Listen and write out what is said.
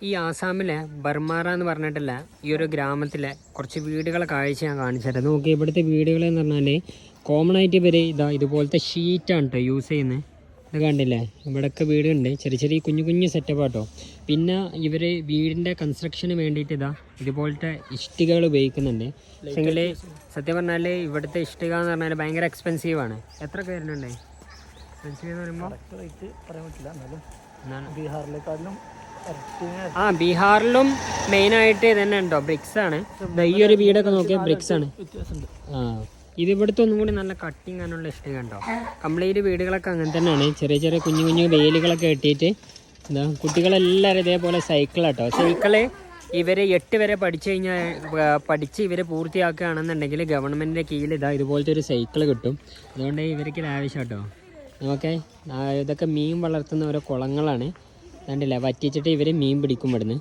ഈ ആസാമിലെ ബർമാറ എന്ന് പറഞ്ഞിട്ടില്ല ഈ ഒരു ഗ്രാമത്തിലെ കുറച്ച് വീടുകളെ കാഴ്ച ഞാൻ കാണിച്ചിട്ട് നോക്കി. ഇവിടുത്തെ വീടുകൾ എന്ന് പറഞ്ഞാൽ കോമൺ ആയിട്ട് ഇവർ ഇതുപോലത്തെ ഷീറ്റാണ് കേട്ടോ യൂസ് ചെയ്യുന്നത്. ഇത് കണ്ടില്ലേ, ഇവിടെയൊക്കെ വീടുണ്ട്, ചെറിയ ചെറിയ കുഞ്ഞു കുഞ്ഞു സെറ്റപ്പ് കേട്ടോ. പിന്നെ ഇവർ വീടിൻ്റെ കൺസ്ട്രക്ഷന് വേണ്ടിയിട്ട് ഇതുപോലത്തെ ഇഷ്ടികകൾ ഉപയോഗിക്കുന്നുണ്ട്. പക്ഷേങ്കിൽ സത്യം പറഞ്ഞാൽ ഇവിടുത്തെ ഇഷ്ടിക എന്ന് പറഞ്ഞാൽ ഭയങ്കര എക്സ്പെൻസീവാണ്. എത്ര വരുന്നുണ്ട് എക്സ്പെൻസീവ് എന്ന് പറയുമ്പോൾ? ബീഹാറിലും മെയിനായിട്ട് തന്നെ ഉണ്ടോ ബ്രിക്സ് ആണ്. ഈ ഒരു വീടൊക്കെ നോക്കിയാൽ ബ്രിക്സ് ആണ്. ഇത് ഇവിടുത്തെ ഒന്നും കൂടി നല്ല കട്ടിങ് ആണുള്ള ഇഷ്ടം കണ്ടോ. കംപ്ലീറ്റ് വീടുകളൊക്കെ അങ്ങനെ തന്നെയാണ്, ചെറിയ ചെറിയ കുഞ്ഞു കുഞ്ഞു വേലികളൊക്കെ കെട്ടിയിട്ട് കുട്ടികളെല്ലാവരും ഇതേപോലെ സൈക്കിളാട്ടോ. സൈക്കിള് ഇവർ 8 വരെ പഠിച്ച് ഇവർ പൂർത്തിയാക്കുകയാണെന്നുണ്ടെങ്കിൽ ഗവൺമെൻറ്റിൻ്റെ കീഴിൽ ഇതുപോലത്തെ ഒരു സൈക്കിൾ കിട്ടും. അതുകൊണ്ട് ഇവർക്ക് ആവശ്യം കേട്ടോ. ഓക്കെ, ഇതൊക്കെ മീൻ വളർത്തുന്ന ഓരോ കുളങ്ങളാണ്. കണ്ടില്ല, വറ്റിച്ചിട്ട് ഇവർ മീൻ പിടിക്കും ഇവിടുന്ന്.